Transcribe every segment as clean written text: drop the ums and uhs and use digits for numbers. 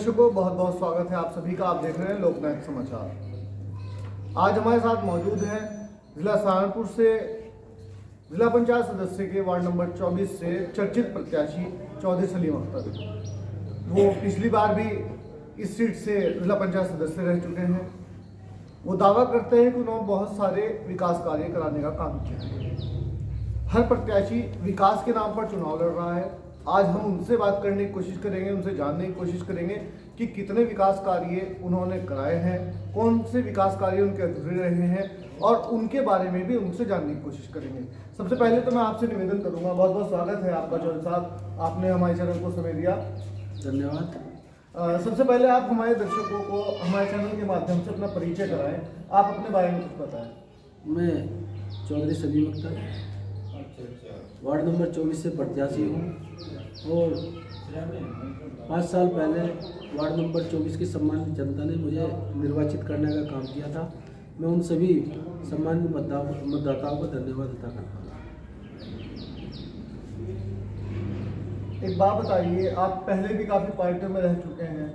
दर्शकों, बहुत बहुत स्वागत है आप सभी का। आप देख रहे हैं लोकनायक समाचार। आज हमारे साथ मौजूद हैं जिला सहारनपुर से जिला पंचायत सदस्य के वार्ड नंबर 24 से चर्चित प्रत्याशी चौधरी सलीम अख्तर। वो पिछली बार भी इस सीट से जिला पंचायत सदस्य रह चुके हैं। वो दावा करते हैं कि उन्होंने बहुत सारे विकास कार्य कराने का काम किया है। हर प्रत्याशी विकास के नाम पर चुनाव लड़ रहा है। आज हम उनसे बात करने की कोशिश करेंगे, उनसे जानने की कोशिश करेंगे कि कितने विकास कार्य उन्होंने कराए हैं, कौन से विकास कार्य उनके अधूरे रहे हैं और उनके बारे में भी उनसे जानने की कोशिश करेंगे। सबसे पहले तो मैं आपसे निवेदन करूंगा, बहुत बहुत स्वागत है आपका चौधरी साहब, आपने हमारे चैनल को समय दिया, धन्यवाद। सबसे पहले आप हमारे दर्शकों को हमारे चैनल के माध्यम से अपना परिचय कराएं। आप अपने बारे में कुछ बताएं। मैं चौधरी सलीम अख्तर वार्ड नंबर 24 से प्रत्याशी हूँ और 5 साल पहले वार्ड नंबर 24 की सम्मानित जनता ने मुझे निर्वाचित करने का काम किया था। मैं उन सभी सम्मानित मतदाताओं को धन्यवाद अदा करता हूँ। एक बात बताइए, आप पहले भी काफ़ी पार्टियों में रह चुके हैं।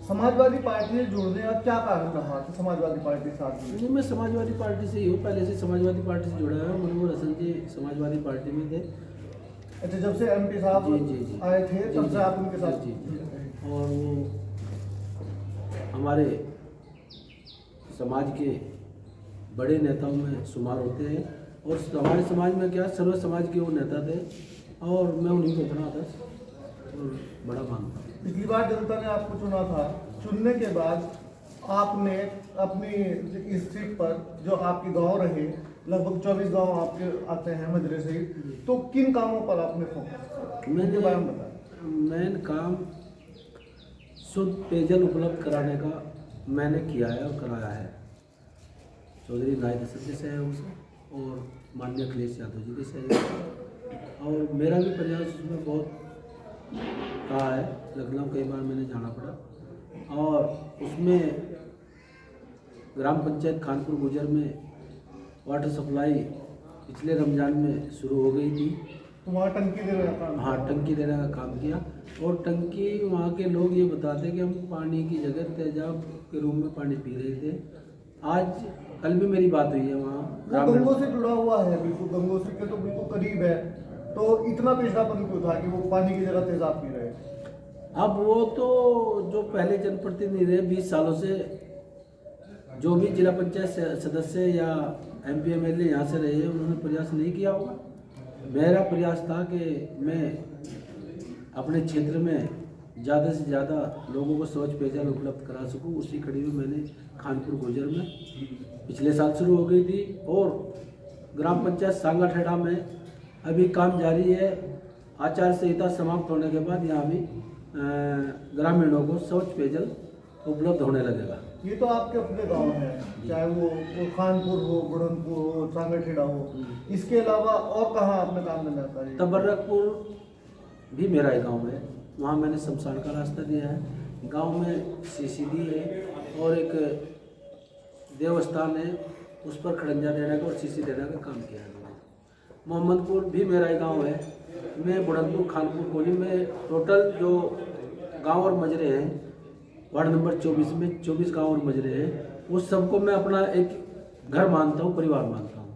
समाजवादी पार्टी से जुड़ने का क्या कारण रहा कि समाजवादी पार्टी के साथ जुड़े? मैं समाजवादी पार्टी से ही हूँ, पहले से समाजवादी पार्टी से जुड़ा है। मनोहर हसन जी समाजवादी पार्टी में थे। अच्छा, जब से एमपी साहब जी आए थे तब से आप उनके साथ? जी। और वो हमारे समाज के बड़े नेताओं में शुमार होते हैं और हमारे समाज में क्या सर्व समाज के वो नेता थे और मैं उन्हीं को बड़ा आदर्श और बड़ा मानता हूँ। पिछली बार जनता ने आपको चुना था, चुनने के बाद आपने अपनी इस सीट पर जो आपके गांव रहे, लगभग 24 गांव आपके आते हैं मजरे से, तो किन कामों पर आपने फोकस? मैंने बारे में बताया। मेन काम शुद्ध पेयजल उपलब्ध कराने का मैंने किया है और कराया है, चौधरी नायक हसन के सहयोग से और माननीय अखिलेश यादव जी के सहयोग से। और मेरा भी प्रयास उसमें बहुत रहा है। लखनऊ कई बार मैंने जाना पड़ा और उसमें ग्राम पंचायत खानपुर गुजर में वाटर सप्लाई पिछले रमज़ान में शुरू हो गई थी। तो वहाँ टंकी देने का काम? हाँ, टंकी देने का काम किया और टंकी वहाँ के लोग ये बताते कि हम पानी की जगह तेजाब के रूम में पानी पी रहे थे। आज कल भी मेरी बात हुई है वहाँ। गंगों से जुड़ा हुआ है, बिल्कुल गंगों से के तो बिल्कुल करीब है, तो इतना पिछड़ापन क्यों था कि वो पानी की जगह तेजाब पी रहे? अब वो तो जो पहले जनप्रतिनिधि रहे 20 सालों से, जो भी जिला पंचायत सदस्य या MP MLA यहाँ से रहे हैं, उन्होंने प्रयास नहीं किया होगा। मेरा प्रयास था कि मैं अपने क्षेत्र में ज़्यादा से ज़्यादा लोगों को स्वच्छ पेयजल उपलब्ध करा सकूं। उसी कड़ी में मैंने खानपुर गुजर में पिछले साल शुरू हो गई थी और ग्राम पंचायत सांगाठेड़ा में अभी काम जारी है। आचार संहिता समाप्त होने के बाद यहाँ भी ग्रामीणों को स्वच्छ पेयजल उपलब्ध होने लगेगा। ये तो आपके अपने गांव हैं, चाहे वो खानपुर हो, बुढ़नपुर हो, सांगाठेड़ा हो, इसके अलावा और कहाँ आपने काम करना था? तबर्रकपुर भी मेरा ही गांव है, वहाँ मैंने शमशान का रास्ता दिया है। गांव में CCD है और एक देवस्थान है, उस पर खड़ंजा देने का और CC देने का काम किया है। मोहम्मदपुर भी मेरा ही गांव है। मैं बुढ़नपुर खानपुर कोली में टोटल जो गांव और मजरे हैं वार्ड नंबर 24 में 24 गांव और मजरे हैं, उस सबको मैं अपना एक घर मानता हूं, परिवार मानता हूं।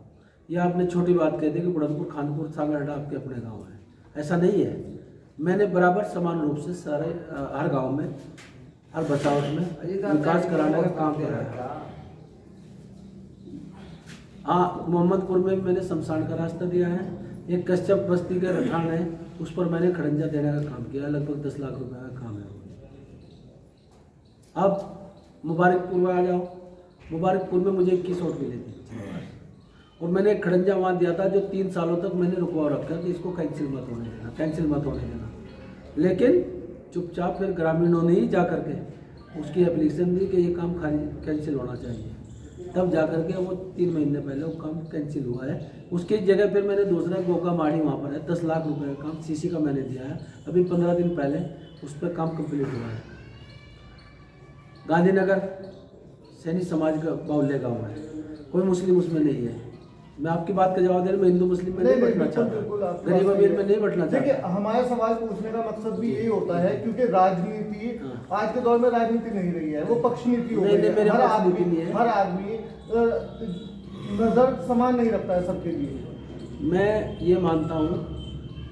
यह आपने छोटी बात कह दी कि बुढ़नपुर खानपुर सांगाठेड़ा आपके अपने गांव हैं, ऐसा नहीं है। मैंने बराबर समान रूप से सारे हर गाँव में हर बसावट में विकास कराने का काम किया है। हाँ, मोहम्मदपुर में मैंने शमशान का रास्ता दिया है। एक कश्यप बस्ती के रठान है, उस पर मैंने खड़ंजा देने का काम किया है। लगभग 10 लाख रुपए का काम है। अब मुबारकपुर में आ जाओ। मुबारकपुर में मुझे 21 वोट मिले थे और मैंने एक खड़ंजा वहाँ दिया था जो 3 सालों तक मैंने रुकवा रखा कि इसको कैंसिल मत होने देना, कैंसिल मत होने देना। लेकिन चुपचाप फिर ग्रामीणों ने ही जा करके उसकी एप्लीकेशन दी कि ये काम कैंसिल होना चाहिए। तब जा करके वो 3 महीने पहले वो काम कैंसिल हुआ है। उसकी जगह फिर मैंने दूसरा गोगा माड़ी वहाँ पर है, 10 लाख रुपए का काम CC का मैंने दिया है। अभी 15 दिन पहले उस पर काम कंप्लीट हुआ है। गांधीनगर सैनी समाज का बाहुल्य गाँव है, कोई मुस्लिम उसमें नहीं है। मैं आपकी बात का जवाब दे रहा हूँ, मैं हिंदू मुस्लिम में नहीं बटना बिल्कुल, चाहता, आपकी गरीब बात अमीर सही में है। नहीं बटना देखिए चाहता। हमारा सवाल पूछने का मकसद भी यही होता है क्योंकि राजनीति आज के दौर में राजनीति नहीं रही है, वो पक्ष नीति हो नहीं, गई नहीं, मेरे है। पक्ष नीति नहीं है। हर आदमी नजर समान नहीं रखता है सबके लिए। मैं ये मानता हूँ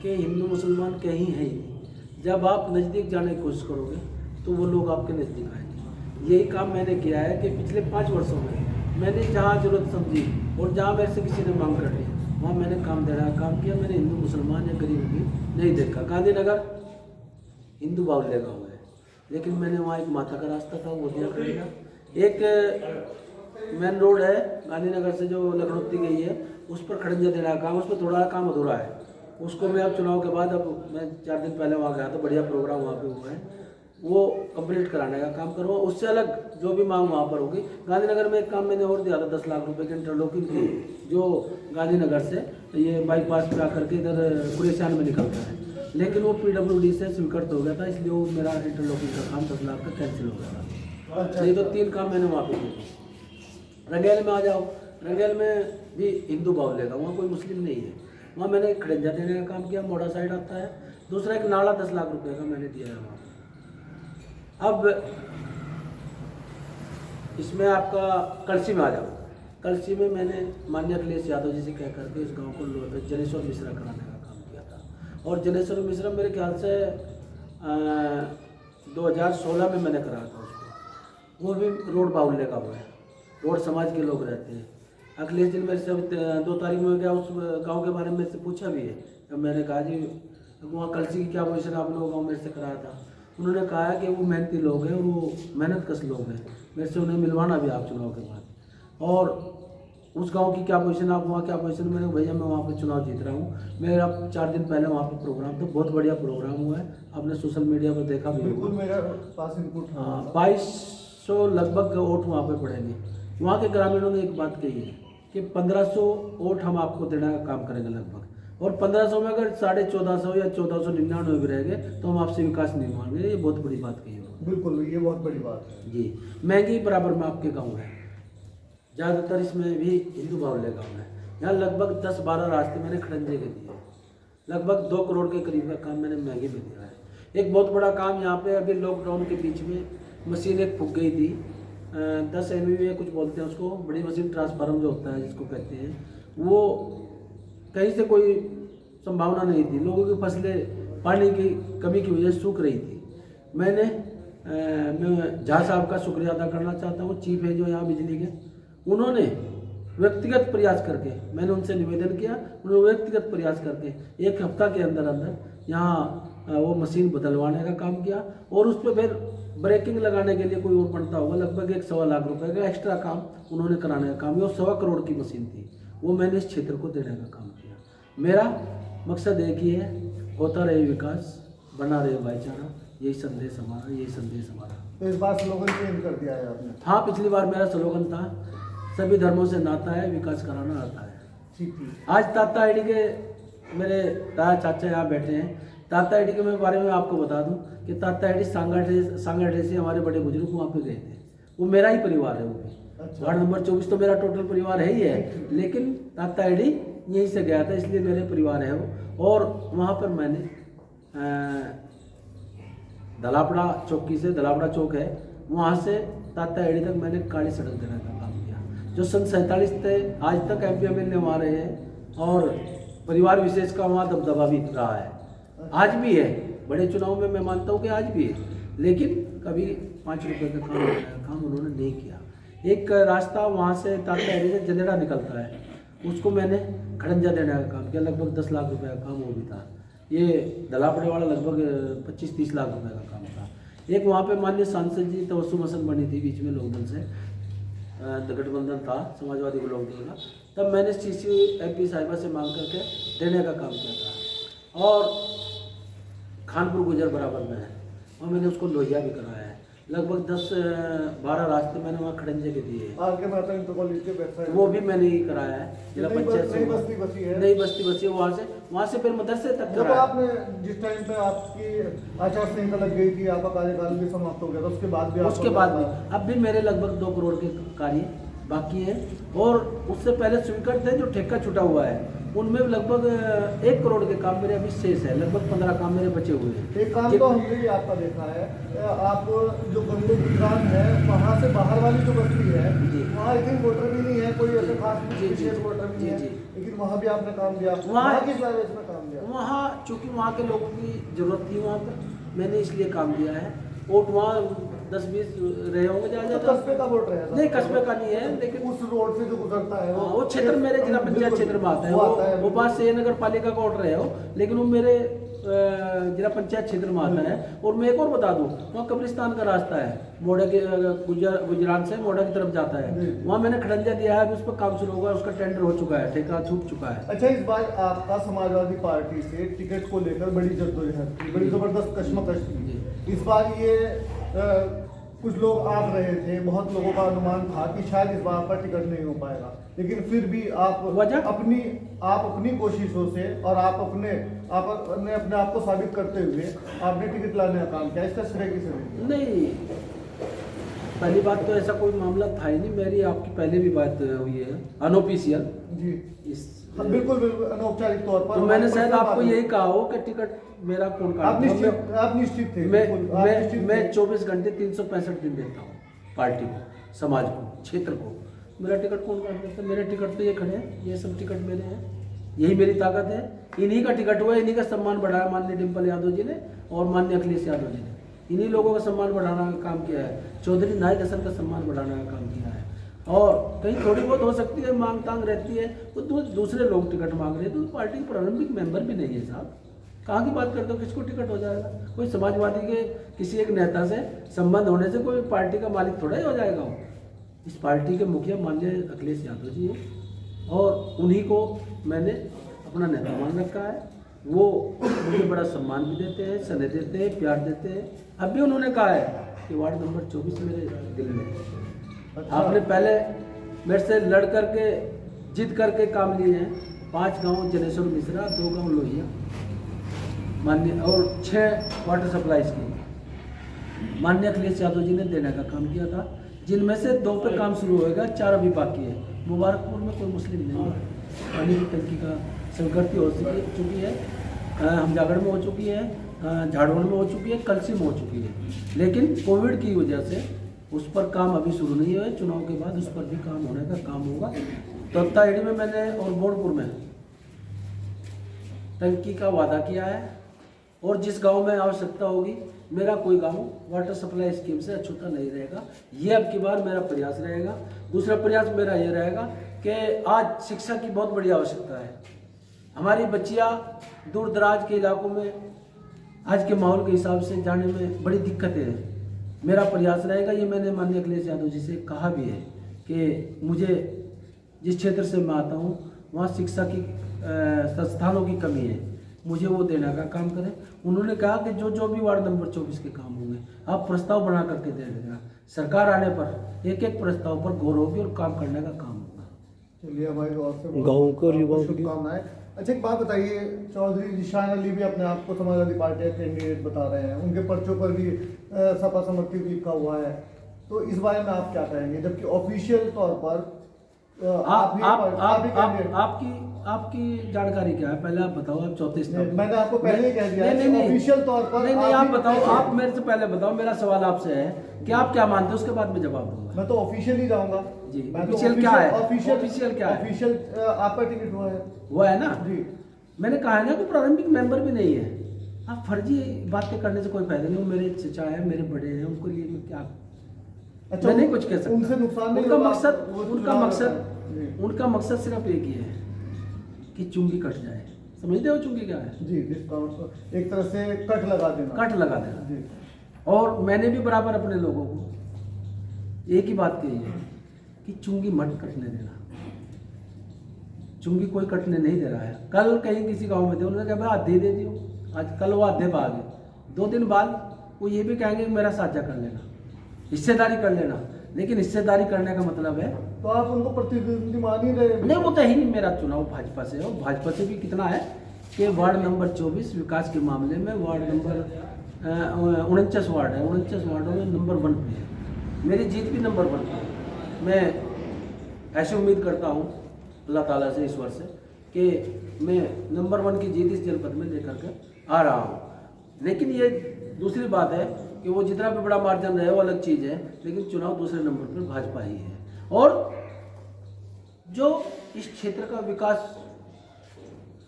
कि हिंदू मुसलमान कहीं है ही नहीं। जब आप नज़दीक जाने की कोशिश करोगे तो वो लोग आपके नज़दीक आएंगे। यही काम मैंने किया है कि पिछले 5 वर्षों में मैंने जहाँ ज़रूरत समझी और जहाँ मेरे से किसी ने मांग कर ली वहाँ मैंने काम देना का काम किया। मैंने हिंदू मुसलमान या गरीब भी नहीं देखा। गांधीनगर हिंदू बाहुल्य गाँव है, लेकिन मैंने वहाँ एक माता का रास्ता था वो दिया करेगा। एक मेन रोड है गांधीनगर से जो लखनऊ गई है, उस पर खड़ंजा देना का काम, उस पर थोड़ा काम अधूरा है। उसको मैं अब चुनाव के बाद, अब मैं 4 दिन पहले वहाँ गया था, बढ़िया प्रोग्राम वहाँ पे हुआ है, वो कंप्लीट कराने का काम करूँगा। उससे अलग जो भी मांग वहाँ पर होगी। गांधीनगर में एक काम मैंने और दिया था 10 लाख रुपए की इंटरलॉकिंग की, जो गांधीनगर से ये बाईपास पे आकर के इधर गुरेशान में निकलता है, लेकिन वो PWD से स्वीकृत हो गया था, इसलिए वो मेरा इंटरलॉकिंग का काम 10 लाख का कैंसिल हो गया था। नहीं तो 3 काम मैंने वहाँ पे किए। रंगैल में आ जाओ, रंगैल में भी हिंदू बाहुल्य का, वहाँ कोई मुस्लिम नहीं है, वहाँ मैंने खड़ंजा देने का काम किया। मोड़ा साइड आता है। दूसरा एक नाला 10 लाख रुपए का मैंने दिया है वहाँ। अब इसमें आपका कलसी में आ जाओ। कलसी में मैंने मान्य अखिलेश यादव जी से कह करके इस गांव को जनेश्वर मिश्रा कराने का काम किया था। और जनेश्वर मिश्रा मेरे ख्याल से 2016 में मैंने कराया था उसको। वो भी रोड बाहुल्य का हुआ है, रोड समाज के लोग रहते हैं। अखिलेश जी मेरे से 2 तारीख में गया, उस गांव के बारे में मेरे से पूछा भी है। अब मैंने कहा जी वहाँ कलसी की क्या पोजीशन आप लोग गाँव मेरे से कराया था। उन्होंने कहा कि वो मेहनती लोग हैं, वो मेहनत कश लोग हैं, मेरे से उन्हें मिलवाना भी आप चुनाव के बाद। और उस गांव की क्या पोजीशन, आप वहाँ क्या पोजीशन, मैंने भैया मैं वहाँ पे चुनाव जीत रहा हूँ। मेरा 4 दिन पहले वहाँ पे प्रोग्राम था, बहुत बढ़िया प्रोग्राम हुआ है, आपने सोशल मीडिया पर देखा भी बिल्कुल मेरा पास इनपुट। 2200 लगभग वोट वहाँ पे पड़ेंगे। वहाँ के ग्रामीणों ने एक बात कही है कि 1500 वोट हम आपको देने का काम करेंगे लगभग, और 1500 में अगर 1450 या 1499 भी रहेंगे तो हम आपसे विकास नहीं मांगेंगे। ये बहुत बड़ी बात कही है। बिल्कुल ये बहुत बड़ी बात है जी। महंगी बराबर में आपके गांव है, ज़्यादातर इसमें भी हिंदू बाहुल्य गाँव है। यहाँ लगभग 10-12 रास्ते मैंने खड़ंजे के दिए, लगभग 2 करोड़ के करीब का काम मैंने महंगे में दिया है। एक बहुत बड़ा काम यहाँ पे अभी लॉकडाउन के बीच में मशीन एक फूक गई थी, 10 MVA कुछ बोलते हैं उसको, बड़ी मशीन ट्रांसफार्मर जो होता है जिसको कहते हैं, वो कहीं से कोई संभावना नहीं थी। लोगों की फसलें पानी की कमी की वजह से सूख रही थी। मैं झा साहब का शुक्रिया अदा करना चाहता हूँ, चीफ है जो यहाँ बिजली के, उन्होंने व्यक्तिगत प्रयास करके, मैंने उनसे निवेदन किया, उन्होंने व्यक्तिगत प्रयास करके 1 हफ्ता के अंदर अंदर यहाँ वो मशीन बदलवाने का काम किया। और उस पर फिर ब्रेकिंग लगाने के लिए कोई और पड़ता होगा, लगभग 1-1.25 लाख रुपए का एक्स्ट्रा काम उन्होंने कराने का काम किया। और 1.25 करोड़ की मशीन थी, वो मैंने इस क्षेत्र को देने का काम किया। मेरा मकसद एक ही है, होता रहे विकास, बना रहे भाईचारा, यही संदेश हमारा, यही संदेश हमारा। तो इस बार स्लोगन चेंज कर दिया है आपने? हाँ, पिछली बार मेरा स्लोगन था सभी धर्मों से नाता है, विकास कराना आता है। ठीक। आज ताता आईडी के मेरे ताया चाचा यहाँ बैठे हैं। ताता आईडी के बारे में आपको बता दूं कि ताता आईडी सांगाठे से हमारे बड़े बुजुर्ग वहाँ पे गए थे। वो मेरा ही परिवार है, वो भी। अच्छा। वार्ड नंबर 24 तो मेरा टोटल परिवार है ही है, लेकिन ताता आईडी यहीं से गया था, इसलिए मेरे परिवार है वो। और वहाँ पर मैंने दलापड़ा चौकी से, दलापड़ा चौक है, वहाँ से ताता आईडी तक मैंने काली सड़क देने का काम किया। जो सन 47 से आज तक MP MLA वहाँ रहे हैं, और परिवार विशेष का वहाँ दबदबा भी रहा है, आज भी है। बड़े चुनाव में मैं मानता हूँ कि आज भी है, लेकिन कभी 5 रुपये का काम उन्होंने नहीं किया। एक रास्ता वहाँ से ताता आईडी से जंदेड़ा निकलता है, उसको मैंने खड़ंजा देने का काम किया, लगभग 10 लाख रुपए का काम वो भी था। ये दलापड़े वाला लगभग 25-30 लाख रुपए का काम था। एक वहाँ पे माननीय सांसद जी तवस्सुम हसन बनी थी बीच में लोकदल से, गठबंधन था समाजवादी को लोकदल का, तब मैंने CC MP साहिबा से मांग करके देने का काम किया था। और खानपुर गुजर बराबर में है, और मैंने उसको लोहिया भी कराया है। लगभग 10-12 रास्ते मैंने वहाँ खड़ंजे के दिए हैं। आगे माता इंटर कॉलेज के वेबसाइट वो भी मैंने ही कराया है, जिला पंचायत से। नई बस्ती बची है, नई बस्ती बची है, वहाँ से फिर मदरसे तक जब कराया। आपने जिस टाइम पे आपकी आचार संहिता लग गई थी, आपका कार्यकाल भी समाप्त हो गया था, उसके बाद भी उसके बाद भी अब भी मेरे लगभग 2 करोड़ के कार्य बाकी है, और उससे पहले स्वीकृत थे जो ठेका छूटा हुआ है उनमें लगभग 1 करोड़ के काम मेरे अभी शेष है, लगभग 15 काम मेरे बचे हुए हैं। एक काम तो हमने भी आपका देखा है, आप जो गंगो गुजरात है वहाँ से बाहर वाली जो बस्ती है वहाँ आई थिंक वोटर भी नहीं है, कोई ऐसे खास विशेष वोटर भी नहीं है, लेकिन वहाँ भी आपने काम दिया। वहाँ किस लैंग्वेज में काम दिया? वहाँ चूँकि वहाँ के लोगों की ज़रूरत थी वहाँ पर, मैंने इसलिए काम दिया है। वोट वहाँ 10-20 रहे होंगे ज़्यादा। तो कस्बे का वोट रहेगा? नहीं, कस्बे का नहीं है, लेकिन उस रोड से जो गुजरता है वो क्षेत्र मेरे जिला पंचायत क्षेत्र में आता है। वो पास से नगर पालिका का वोट रहे हो, लेकिन वो मेरे जिला पंचायत क्षेत्र में आता है। और मैं एक और बता दूं, वहाँ कब्रिस्तान का रास्ता है, मोड़ा के गुजरात से मोड़ा की तरफ जाता है, वहाँ मैंने खड़ंजा दिया है, उस पर काम शुरू होगा, उसका टेंडर हो चुका है, ठेका छूट चुका है। अच्छा, इस बार आपका समाजवादी पार्टी से टिकट को लेकर बड़ी जद्दोजहद थी, बड़ी जबरदस्त कश्मकश थी। इस बार ये कुछ लोग आप रहे थे, बहुत लोगों का अनुमान था कि शायद इस बार आपका टिकट नहीं हो पाएगा, लेकिन फिर भी आप अपनी कोशिशों से और आप अपने आप को साबित करते हुए आपने टिकट लाने का काम किया, इसका श्रेय किसे देंगे? नहीं, पहली बात तो ऐसा कोई मामला था ही नहीं, मेरी आपकी पहले भी बात हुई है अनऑफिशियल जी, बिल्कुल अनौपचारिक तौर पर। तो मैंने शायद आपको यही कहा हो कि टिकट मेरा कौन काटता? आप निश्चित थे? मैं 24 घंटे 365 दिन देता हूँ पार्टी को, समाज को, क्षेत्र को। मेरा टिकट कौन काट देता? मेरे टिकट तो ये खड़े हैं, ये सब टिकट मेरे हैं, यही मेरी ताकत है। इन्हीं का टिकट हुआ, इन्हीं का सम्मान बढ़ाया माननीय डिम्पल यादव जी ने और माननीय अखिलेश यादव जी ने, इन्हीं लोगों का सम्मान बढ़ाने का काम किया है। चौधरी नायक हसन का सम्मान बढ़ाने का काम किया है। और कहीं थोड़ी बहुत हो सकती है मांग तांग रहती है, तो दूसरे लोग टिकट मांग रहे हैं, तो पार्टी के प्रारंभिक मेंबर भी नहीं है साहब, कहाँ की बात करते हो, किसको टिकट हो जाएगा? कोई समाजवादी के किसी एक नेता से संबंध होने से कोई पार्टी का मालिक थोड़ा ही हो जाएगा वो। इस पार्टी के मुखिया माननीय अखिलेश यादव जी हैं और उन्हीं को मैंने अपना नेता मान रखा है। वो मुझे बड़ा सम्मान भी देते हैं, स्नेह देते हैं, प्यार देते हैं। अब भी उन्होंने कहा है कि वार्ड नंबर 24 मेरे दिल में है। आपने पहले मेरे से लड़ करके जीत करके काम लिए हैं, 5 गांव जनेश्वर मिश्रा, 2 गांव लोहिया माननीय और 6 वाटर सप्लाई स्कीम माननीय अखिलेश यादव जी ने देने का काम किया था, जिनमें से 2 पे काम शुरू होएगा, 4 अभी बाकी है। मुबारकपुर में कोई मुस्लिम नहीं है, पानी की टंकी का स्वीकृति हो चुकी है, हमजागढ़ में हो चुकी है, झाड़ोड़ में हो चुकी है, कलसी में हो चुकी है, लेकिन कोविड की वजह से उस पर काम अभी शुरू नहीं हुआ है। चुनाव के बाद उस पर भी काम होने का काम होगा। तो ताइडी में मैंने और बोर्डपुर में टंकी का वादा किया है, और जिस गांव में आवश्यकता होगी, मेरा कोई गांव वाटर सप्लाई स्कीम से अछूता नहीं रहेगा। ये अब की बार मेरा प्रयास रहेगा। दूसरा प्रयास मेरा ये रहेगा कि आज शिक्षा की बहुत बड़ी आवश्यकता है। हमारी बच्चियाँ दूर दराज के इलाकों में आज के माहौल के हिसाब से जाने में बड़ी दिक्कतें हैं। मेरा प्रयास रहेगा, ये मैंने माननीय अखिलेश यादव जी से कहा भी है कि मुझे जिस क्षेत्र से मैं आता हूँ वहाँ शिक्षा की संस्थानों की कमी है, मुझे वो देने का काम करें। उन्होंने कहा कि जो भी वार्ड नंबर 24 के काम होंगे आप प्रस्ताव बना करके दे देना, सरकार आने पर एक एक प्रस्ताव पर गौर होगी और काम करने का काम होगा। चलिए, हमारी ओर से गाँव को युवाओं को शुभकामनाएं। अच्छा, एक बात बताइए, चौधरी जिशान अली भी अपने आप को समाजवादी पार्टी का कैंडिडेट बता रहे हैं, उनके पर्चों पर भी सपा समर्थित लिखा हुआ है, तो इस बारे में आप क्या कहेंगे? जबकि ऑफिशियल तौर पर आपकी जानकारी क्या है, पहले आप बताओ। आप चौथे स्थान, मैंने आपको पहले ही कह दिया है, ऑफिशियल तौर पर नहीं, आप बताओ। आप मेरे से पहले बताओ, मेरा सवाल आपसे है कि आप क्या मानते हो, उसके बाद मैं जवाब दूंगा। मैं तो ऑफिशियल ही जाऊंगा जी। ऑफिशियल क्या है? ऑफिशियल क्या है? ऑफिशियल आपका टिकट हुआ है ना जी। मैंने कहा है ना कि प्रारंभिक मेंबर भी नहीं है। आप फर्जी बातें करने से कोई फायदा नहीं। वो मेरे चचा है, मेरे बड़े हैं, उनको लिए मैं क्या मैं नहीं कुछ कह सकता। उनसे नुकसान नहीं। उनका मकसद सिर्फ एक ही है कि चुंगी कट जाए। समझते हो चुंगी क्या है? जी, एक तरह से कट लगा देना जी। और मैंने भी बराबर अपने लोगों को एक ही बात कही है कि चुंगी मत कटने देना। चुंगी कोई कटने नहीं दे रहा है। कल कहीं किसी गांव में थे, उन्होंने कहा भाई आधे दे दियो, आज कल वो आधे पा गए। 2 दिन बाद वो ये भी कहेंगे मेरा साझा कर लेना, हिस्सेदारी कर लेना। लेकिन हिस्सेदारी करने का मतलब है तो आप उनको प्रतिनिधि मान ही रहे? नहीं, वो तो ही नहीं। मेरा चुनाव भाजपा से है, और भाजपा से भी कितना है कि वार्ड नंबर 24 विकास के मामले में वार्ड नंबर 49 वार्ड है, 49 वार्डों में नंबर 1 पे है। मेरी जीत भी नंबर 1 पे है। मैं ऐसी उम्मीद करता हूँ अल्लाह ताला से, ईश्वर से, कि मैं नंबर 1 की जीत इस जनपद में लेकर के आ रहा हूँ। लेकिन ये दूसरी बात है कि वो जितना भी बड़ा मार्जिन रहे वो अलग चीज़ है, लेकिन चुनाव दूसरे नंबर पर भाजपा ही है। और जो इस क्षेत्र का विकास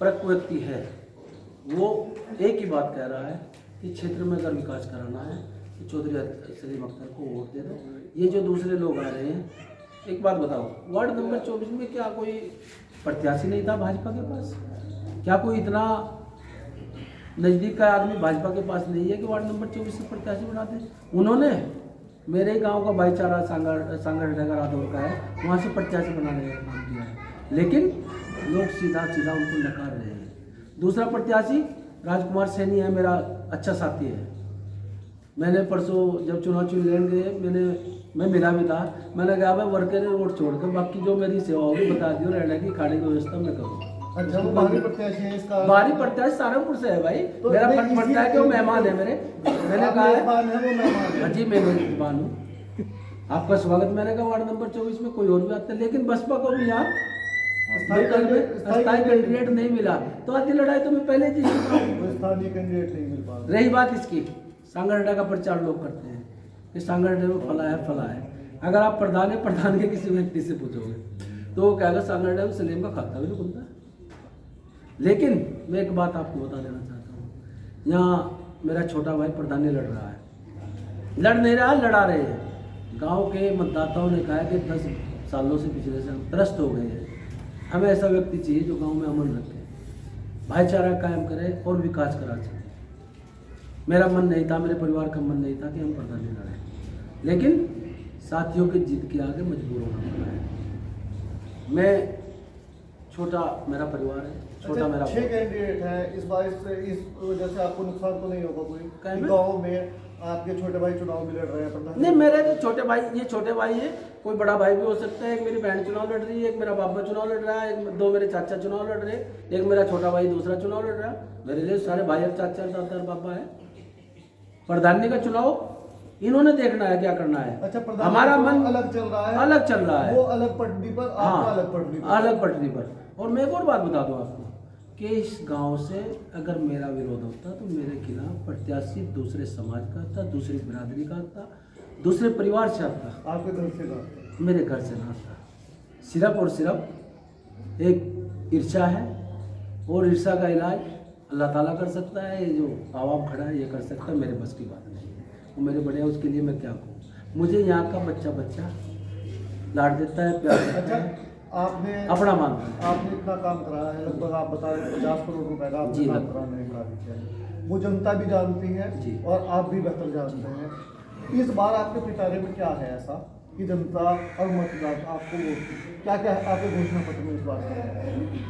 परक व्यक्ति है वो एक ही बात कह रहा है कि क्षेत्र में अगर विकास कराना है तो चौधरी सलीम अख्तर को वोट दे दो। ये जो दूसरे लोग आ रहे हैं, एक बात बताओ, वार्ड नंबर 24 में क्या कोई प्रत्याशी नहीं था भाजपा के पास? क्या कोई इतना नज़दीक का आदमी भाजपा के पास नहीं है कि वार्ड नंबर 24 से प्रत्याशी बनाते? उन्होंने मेरे गांव का भाईचारा सांगरडेगा रादौर का है, वहाँ से प्रत्याशी बनाने का काम किया है, लेकिन लोग सीधा सीधा उनको नकार रहे हैं। दूसरा प्रत्याशी राजकुमार सैनी है, मेरा अच्छा साथी है। मैंने परसों जब चुनाव लड़ने गए, मैं मिला भी था, मैंने कहा भाई वर्कर रोड छोड़कर बाकी जो मेरी सेवा होगी बता दियो, रहने की खाने की व्यवस्था मैं करूँ। अच्छा, वो बाहरी प्रत्याशी है इसका? बाहरी प्रत्याशी सहारनपुर से है भाई, तो मेरा फर्ज पड़ता है कि वो मेहमान है मेरे। मैंने कहा है जी मैं मेहमान हूँ, आपका स्वागत। मैंने कहा वार्ड नंबर 24 में कोई और भी आता है, लेकिन बसपा को भी यहाँ स्थायी कैंडिडेट नहीं मिला, तो आधी लड़ाई तो मैं पहले जी स्थानीय कैंडिडेट नहीं मिल पा रहा। रही बात इसकी, सांगरडा का प्रचार लोग करते हैं कि सांगरडे में फला है। अगर आप प्रधान के किसी व्यक्ति से पूछोगे तो वो कहेगा सांगरडे में सलीम का खाता भी नहीं खुलता। लेकिन मैं एक बात आपको बता देना चाहता हूँ, यहाँ मेरा छोटा भाई प्रधान लड़ रहा है, लड़ नहीं रहा, लड़ा रहे हैं। गांव के मतदाताओं ने कहा कि 10 सालों से पिछले से हम त्रस्त हो गए हैं, हमें ऐसा व्यक्ति चाहिए जो गांव में अमन रखे, भाईचारा कायम करे और विकास करा सके। मेरा मन नहीं था, मेरे परिवार का मन नहीं था कि हम प्रधान लड़ें, लेकिन साथियों के जीत के आगे मजबूर होना पड़ा है। मैं छोटा, मेरा परिवार है छोटा। मेरा 6 कैंडिडेट है, इस बार इस वजह से आपको नुकसान तो नहीं होगा कोई? गाँव में आपके छोटे भाई चुनाव में लड़ रहे हैं प्रधान? नहीं, मेरे तो छोटे भाई, ये छोटे भाई है, कोई बड़ा भाई भी हो सकता है। एक मेरी बहन चुनाव लड़ रही है, एक मेरा बाबा चुनाव लड़ रहा है, 2 मेरे चाचा चुनाव लड़ रहे हैं, एक मेरा छोटा भाई दूसरा चुनाव लड़ रहा है। मेरे लिए सारे भाई और चाचा दादा और बाबा है। प्रधानी का चुनाव इन्होंने देखना है क्या करना है। अच्छा, हमारा मन अलग चल रहा है, अलग चल रहा है, वो अलग पटरी पर, आपका अलग पटरी पर। और मैं एक और बात बता दूं आपको कि इस गांव से अगर मेरा विरोध होता तो मेरे खिलाफ प्रत्याशी दूसरे समाज का था, दूसरी बिरादरी का था, दूसरे परिवार से आता। आपके घर से था? मेरे घर से ना था। सिर्फ और सिर्फ एक ईर्ष्या है, और ईर्ष्या का इलाज अल्लाह ताला कर सकता है। ये जो आवाम खड़ा है ये कर सकता है, मेरे बस की बात नहीं है। वो मेरे बड़े हैं, उसके लिए मैं क्या कहूँ। मुझे यहाँ का बच्चा लाड देता है, प्यार देता है, आपने अपना मानता है। आपने इतना काम कराया है, लगभग आप बता रहे 50 करोड़ रुपए का आपने काम कराने का किया है, वो जनता भी जानती है और आप भी बेहतर जानते हैं। इस बार आपके पिटारे में क्या है ऐसा कि जनता और मतदाता आपको क्या आपके घोषणा पत्र में इस बार?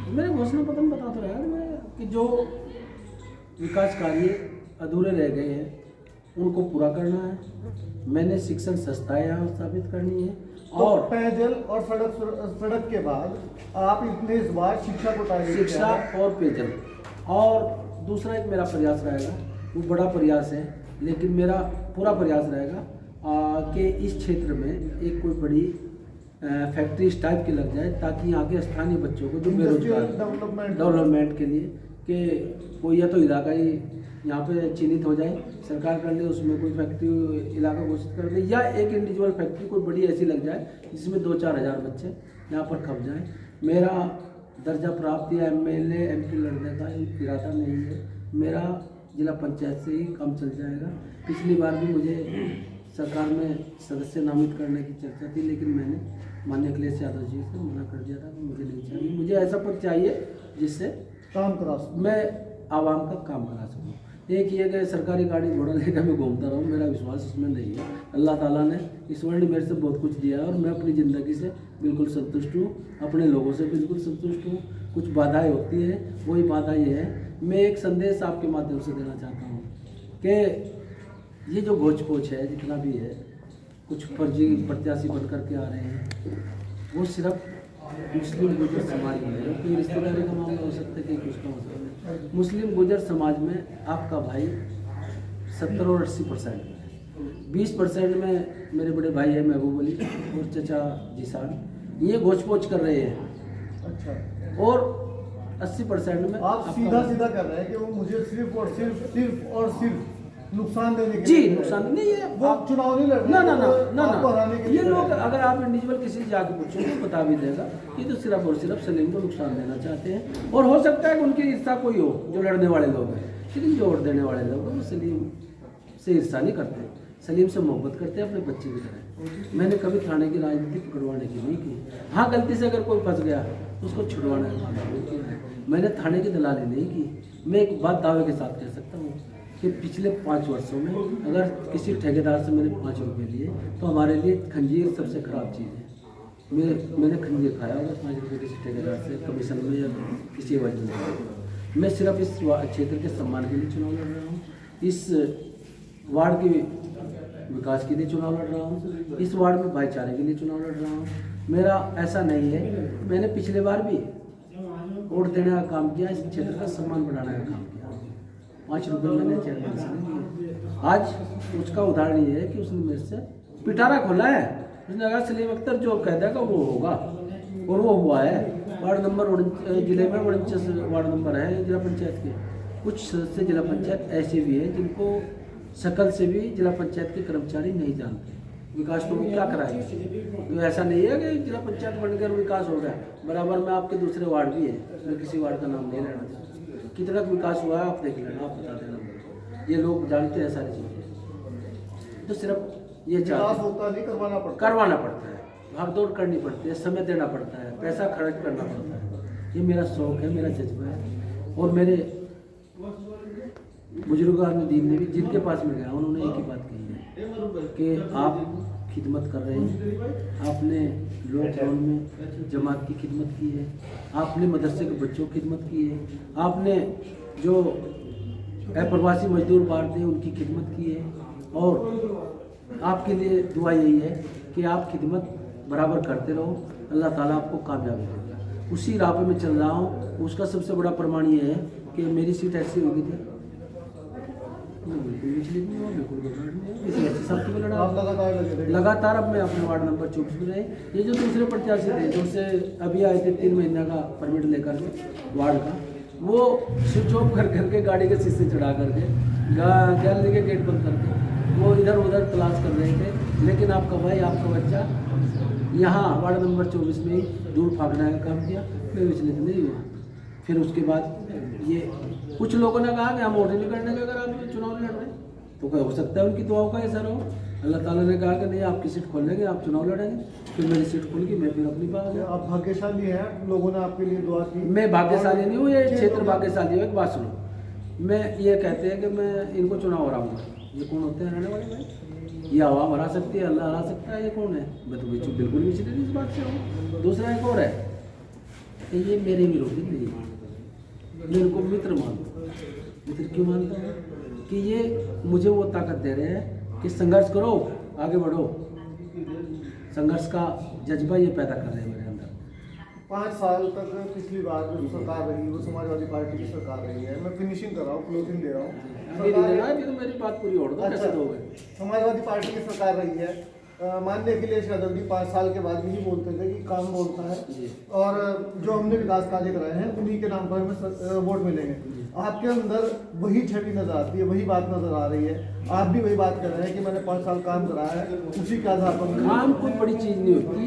मेरे घोषणा पत्र में बता तो रहा है कि जो विकास कार्य अधूरे रह गए हैं उनको पूरा करना है। मैंने शिक्षण संस्थाएं यहाँ स्थापित करनी है, और तो पेयजल और सड़क के बाद आप इतने इस बार शिक्षा को टारगेट, शिक्षा और पेयजल। और दूसरा एक मेरा प्रयास रहेगा, वो बड़ा प्रयास है लेकिन मेरा पूरा प्रयास रहेगा कि इस क्षेत्र में एक कोई बड़ी फैक्ट्री इस टाइप की लग जाए ताकि यहाँ के स्थानीय बच्चों को जो बेरोजगार डेवलपमेंट के लिए कि कोई या तो इलाका ही यहाँ पे चिन्हित हो जाए, सरकार कर ले उसमें कोई फैक्ट्री इलाका घोषित कर दे, या एक इंडिविजुअल फैक्ट्री कोई बड़ी ऐसी लग जाए जिसमें 2-4 हज़ार बच्चे यहाँ पर खप जाएं। मेरा दर्जा प्राप्त या MLA MP लड़ने का इरादा नहीं है, मेरा जिला पंचायत से ही काम चल जाएगा। पिछली बार भी मुझे सरकार में सदस्य नामित करने की चर्चा थी, लेकिन मैंने माननीय अखिलेश यादव जी से मना कर दिया था कि मुझे नहीं चाहिए, मुझे ऐसा पद चाहिए जिससे काम करा सकूँ, मैं आवाम का काम करा सकूँ। एक ये कि सरकारी गाड़ी घोड़ा लेकर मैं घूमता रहूँ, मेरा विश्वास उसमें नहीं है। अल्लाह ताला ने ईश्वर ने मेरे से बहुत कुछ दिया है और मैं अपनी ज़िंदगी से बिल्कुल संतुष्ट हूँ, अपने लोगों से बिल्कुल संतुष्ट हूँ। कुछ बाधाएं होती हैं, वही बाधा ये है। मैं एक संदेश आपके माध्यम से देना चाहता हूँ कि ये जो घोच पोच है जितना भी है, कुछ फर्जी प्रत्याशी बन करके आ रहे हैं, वो सिर्फ मुस्लिम गुजर समाज में है। कोई रिश्तेदारी का मामला हो सकता है, कहीं कुछ का हो सकता है। मुस्लिम गुजर समाज में आपका भाई 70 और 80% में है। 20% में मेरे बड़े भाई है महबूब अली और चचा जीसान, ये घोच पोच कर रहे हैं। अच्छा, और 80% में आप सीधा सीधा कर रहे हैं कि वो मुझे सिर्फ और सिर्फ नुकसान देने के जी लिए नुकसान नहीं है। वो चुनाव नहीं लड़ रहे ना ना ना वो ना आपको हराने ना के लिए ये लड़ लोग रहे हैं। अगर आप इंडिविजुअल किसी से जाके पूछो तो बता भी देगा कि तो सिर्फ और सिर्फ सलीम को नुकसान देना चाहते हैं। और हो सकता है कि उनकी ईर्षा कोई हो जो लड़ने वाले लोग हैं, लेकिन जो वोट देने वाले लोग हैं वो सलीम से ईर्षा नहीं करते, सलीम से मोहब्बत करते हैं अपने बच्चे की तरह। मैंने कभी थाने की राजनीति पकड़वाने की नहीं की। हाँ, गलती से अगर कोई फंस गया उसको छुड़वाने का काम नहीं किया। मैंने थाने की दलाली नहीं की। मैं एक बात दावे के साथ कह सकता हूँ कि पिछले 5 वर्षों में अगर किसी ठेकेदार से मैंने 5 रुपये लिए तो हमारे लिए खंजीर सबसे ख़राब चीज़ है। मैंने खंजीर खाया होगा 5 रुपये किसी ठेकेदार से कमीशन में या किसी वजह में। मैं सिर्फ इस क्षेत्र के सम्मान के लिए चुनाव लड़ रहा हूँ, इस वार्ड के विकास के लिए चुनाव लड़ रहा हूँ, इस वार्ड में भाईचारे के लिए चुनाव लड़ रहा हूँ। मेरा ऐसा नहीं है, मैंने पिछले बार भी वोट देने का काम किया, इस क्षेत्र का सम्मान बढ़ाने का काम किया। 5 रुपये मैंने चेयरमैन से नहीं दिए। आज उसका उदाहरण ये है कि उसने मेरे से पिटारा खोला है। उसने कहा सलीम अख्तर जो कह देगा वो होगा, और वो हुआ है। वार्ड नंबर जिले में 49 वार्ड नंबर है जिला पंचायत के। कुछ सदस्य जिला पंचायत ऐसे भी हैं जिनको शकल से भी जिला पंचायत के कर्मचारी नहीं जानते। विकास तो वो क्या कराएंगे? तो ऐसा नहीं है कि जिला पंचायत बनकर विकास हो गया। बराबर में आपके दूसरे वार्ड भी है, मैं किसी वार्ड का नाम नहीं लेना चाहता। कितना विकास हुआ है आप देख लेना, आप बता देना। ये लोग जानते हैं सारी चीज़ें। तो सिर्फ ये विकास होता नहीं, करवाना पड़ता है, भागदौड़ करनी पड़ती है, समय देना पड़ता है, पैसा खर्च करना पड़ता है। ये मेरा शौक है, मेरा जज्बा है। और मेरे बुजुर्गान दीन ने भी जिनके पास में गया उन्होंने एक ही बात कही है कि आप खिदमत कर रहे हैं। आपने लॉकडाउन में जमात की खिदमत की है, आपने मदरसे के बच्चों की खिदमत की है, आपने जो अप्रवासी मजदूर बाहर थे उनकी खिदमत की है। और आपके लिए दुआ यही है कि आप खिदमत बराबर करते रहो, अल्लाह ताला आपको कामयाबी देगा। उसी राह पे मैं चल रहा हूँ। उसका सबसे बड़ा प्रमाण ये है कि मेरी सीट ऐसी होगी थी, लगातार अब मैं अपने वार्ड नंबर 24 में रहे। ये जो दूसरे प्रत्याशी थे जो से अभी आए थे 3 महीने का परमिट लेकर के वार्ड का, वो स्विच ऑफ कर करके गाड़ी के शीशे चढ़ा करके गैलरी के गेट बंद करके वो इधर उधर तलाश कर रहे थे। लेकिन आपका भाई, आपका बच्चा यहाँ वार्ड नंबर 24 में ही दूर भागने का काम किया, मैं विचलित नहीं हुआ। फिर उसके बाद ये कुछ लोगों ने कहा कि हम वोट नहीं करने का, अगर आप चुनाव लड़ रहे हैं तो क्या हो सकता है उनकी दुआओं का असर हो। अल्लाह ताला ने कहा कि नहीं, आपकी सीट खोल लेंगे, आप चुनाव लड़ेंगे। फिर मेरी सीट खुल गई, मैं फिर अपनी बात गया। आप भाग्यशाली हैं, लोगों ने आपके लिए दुआ की। मैं भाग्यशाली नहीं हूँ, ये क्षेत्र भाग्यशाली है। एक बात सुनो, मैं ये कहते हैं कि मैं इनको चुनाव हराऊंगा, ये कौन होते हैं रहने वाले भाई? ये आवाम हरा सकती है, अल्लाह हरा सकता है, ये कौन है? मैं तो बिल्कुल भी चिंतित इस बात से हूँ। दूसरा एक और है कि ये मेरे विरोधी नहीं है, मैं इनको मित्र मानता हूँ। मित्र क्यों मानता हूँ? कि ये मुझे वो ताकत दे रहे हैं कि संघर्ष करो, आगे बढ़ो। संघर्ष का जज्बा ये पैदा कर रहे हैं मेरे अंदर। 5 साल तक पिछली बार जो सरकार रही वो समाजवादी पार्टी की सरकार रही है। मैं फिनिशिंग कर रहा हूँ, क्लोजिंग दे रहा हूँ। तो मेरी बात पूरी हो रही है। कैसे दोगे? समाजवादी पार्टी की सरकार रही है। मानने के लिए शायद 5 साल के बाद यही बोलते थे कि काम बोलता है, और जो हमने विकास कार्य कराए हैं उन्हीं के नाम पर हमें वोट मिलेंगे। आपके अंदर वही छवि नजर आती है, वही बात नजर आ रही है। आप भी वही बात कर रहे हैं कि मैंने 5 साल काम कराया है, उसी के आधार पर। काम कोई बड़ी चीज़ नहीं होती।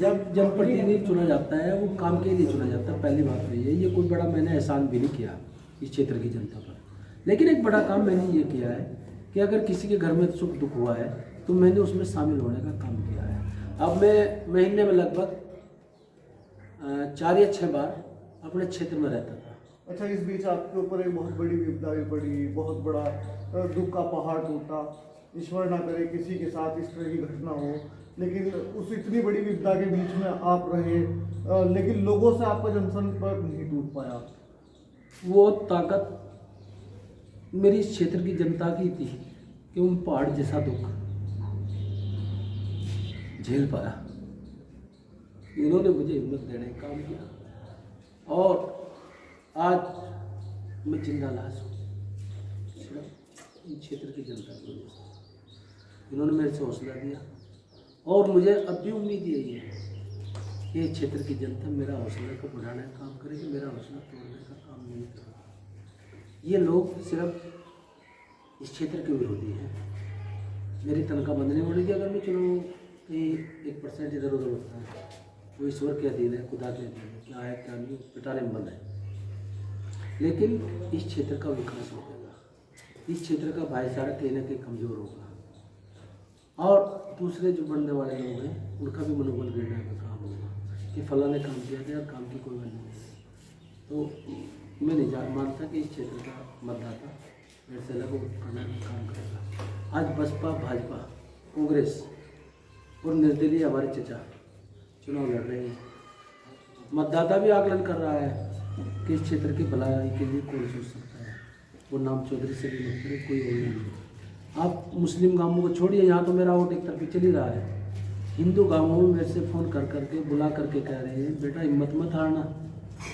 जब जनप्रतिनिधि चुना जाता है वो काम के लिए चुना जाता है, पहली बात तो ये कोई बड़ा मैंने एहसान भी नहीं किया इस क्षेत्र की जनता पर। लेकिन एक बड़ा काम मैंने ये किया है कि अगर किसी के घर में सुख दुख हुआ है तो मैंने उसमें शामिल होने का काम किया है। अब मैं महीने में लगभग 4 या 6 बार अपने क्षेत्र में रहता था। अच्छा, इस बीच आपके ऊपर एक बहुत बड़ी विपदा भी पड़ी, बहुत बड़ा दुख का पहाड़ टूटा। ईश्वर ना करे किसी के साथ इस तरह की घटना हो, लेकिन उस इतनी बड़ी विपदा के बीच में आप रहे, लेकिन लोगों से आपका जनसंपर्क नहीं टूट पाया। वो ताकत मेरी इस क्षेत्र की जनता की थी कि उन पहाड़ जैसा दुख झेल पाया। इन्होंने मुझे हिम्मत देने का काम किया और आज मैं जिंदा लाश हूँ इन क्षेत्र की जनता की वजह से। इन्होंने मेरे से हौसला दिया और मुझे अब भी उम्मीद यही है कि इस क्षेत्र की जनता मेरा हौसला को बढ़ाने का काम करेगी, मेरा हौसला तोड़ने का काम नहीं करेगी। ये लोग सिर्फ इस क्षेत्र के विरोधी हैं। मेरी तनख्वाह बंद नहीं होगी अगर मैं चुनाव की 1% इधर उधर होता है। वो ईश्वर के अधीन है, खुदा के अधीन है, क्या है क्या नहीं पिटारे में बंद है। लेकिन इस क्षेत्र का विकास हो जाएगा, इस क्षेत्र का भाईचारा कहीं ना कहीं कमज़ोर होगा और दूसरे जो बनने वाले लोग हैं उनका भी मनोबल गिरने का काम होगा कि फलां ने काम किया था और काम की कोई वैल्यू नहीं है। तो मैं नहीं मानता कि इस क्षेत्र का मतदाता मेरे से अलग करने का काम करेगा। आज बसपा, भाजपा, कांग्रेस और निर्दलीय हमारे चचा चुनाव लड़ रहे हैं। मतदाता भी आकलन कर रहा है कि इस क्षेत्र की भलाई के लिए कौन सोच सकता है। वो नाम चौधरी से भी मत करें, कोई और नहीं। आप मुस्लिम गांवों को छोड़िए, यहाँ तो मेरा वोट एक तरफ चल ही रहा है। हिंदू गांवों में मेरे से फ़ोन कर करके बुला करके कह रहे हैं बेटा हिम्मत मत हारना,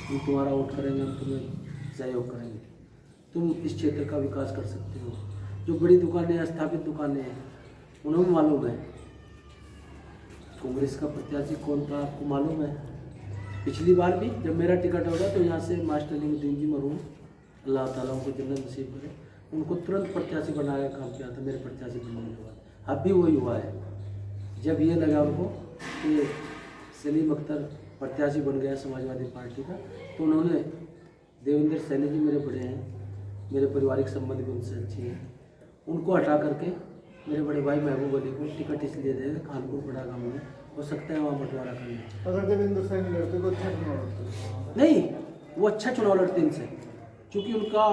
हम तुम्हारा वोट करेंगे, हम तुम्हें सहयोग करेंगे, तुम इस क्षेत्र का विकास कर सकते हो। जो बड़ी दुकानें, स्थापित दुकानें हैं, उन्हें मालूम है कांग्रेस का प्रत्याशी कौन था, आपको मालूम है। पिछली बार भी जब मेरा टिकट होगा तो यहाँ से मास्टर अलीमुद्दीन जी मरहूम, अल्लाह ताला उनको जन्नत नसीब करे, उनको तुरंत प्रत्याशी बनाने का काम किया था मेरे प्रत्याशी बनने के बाद। अब भी वही हुआ है। जब ये लगा उनको कि सलीम अख्तर प्रत्याशी बन गया समाजवादी पार्टी का, तो उन्होंने देवेंद्र सैनी जी मेरे बड़े हैं, मेरे पारिवारिक संबंध भी उनसे अच्छे हैं, उनको हटा करके मेरे बड़े भाई महबूब अली को टिकट इसलिए दे कानपुर बड़ा गाँव में, हो सकता है वहाँ बंटवारा कर लें। अगर देवेंद्र सैनी लड़ते तो अच्छा चुनाव लड़ते नहीं, वो अच्छा चुनाव लड़ते इनसे, क्योंकि उनका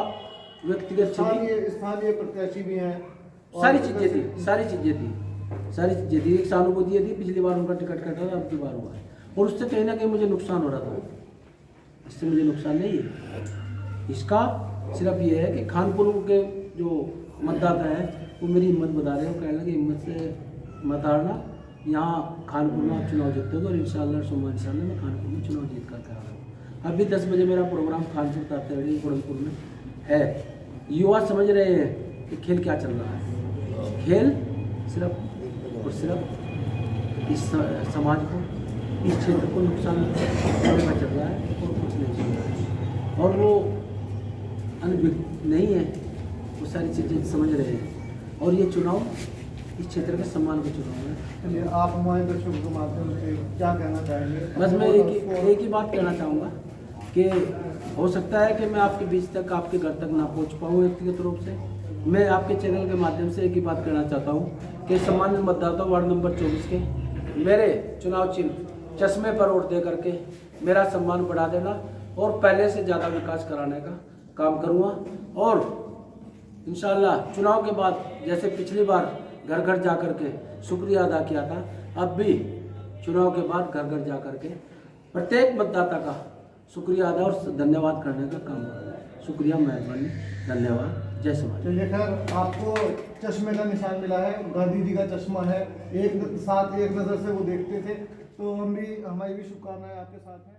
व्यक्तिगत स्थानीय प्रत्याशी भी हैं, सारी चीज़ें थी, एक सहानुभूति थी। पिछली बार उनका टिकट कटा था, अब की बार हुआ है, और उससे कहीं ना कहीं मुझे नुकसान हो रहा था। इससे मुझे नुकसान नहीं है, इसका सिर्फ ये है कि खानपुर के जो मतदाता हैं वो मेरी हिम्मत बता रहे हो, कहने लगे हिम्मत से मत हारना, यहाँ खानपुर में आप चुनाव जीतोगे और इंशाअल्लाह मैं खानपुर में चुनाव जीत कर आ रहा हूँ। अभी 10 बजे मेरा प्रोग्राम खानपुर तातेड़ी गोरखपुर में है। युवा समझ रहे हैं कि खेल क्या चल रहा है। खेल सिर्फ और सिर्फ इस समाज को, इस क्षेत्र को नुकसान करने का चल रहा है और कुछ नहीं चल रहा है। और वो नहीं है, वो सारी चीज़ें समझ रहे हैं। और ये चुनाव इस क्षेत्र के सम्मान का चुनाव है। चलिए, आप हमारे दर्शकों के माध्यम से क्या कहना चाहेंगे? बस मैं एक ही बात कहना चाहूँगा कि हो सकता है कि मैं आपके बीच तक, आपके घर तक ना पहुँच पाऊँ व्यक्तिगत रूप से। मैं आपके चैनल के माध्यम से एक ही बात कहना चाहता हूँ कि सम्मानित मतदाता वार्ड नंबर 24 के मेरे चुनाव चिन्ह चश्मे पर वोट दे करके मेरा सम्मान बढ़ा देना और पहले से ज़्यादा विकास कराने का काम करूँगा। और इंशाअल्लाह चुनाव के बाद जैसे पिछली बार घर घर जा कर के शुक्रिया अदा किया था, अब भी चुनाव के बाद घर घर जा कर के प्रत्येक मतदाता का शुक्रिया अदा और धन्यवाद करने का काम करूँगा। शुक्रिया, मेहरबानी, धन्यवाद, जय समाज। चलिए खैर, आपको चश्मे का निशान मिला है, गांधी जी का चश्मा है, एक नज़र से वो देखते थे, तो हमारी भी शुभकामनाएं आपके साथ हैं।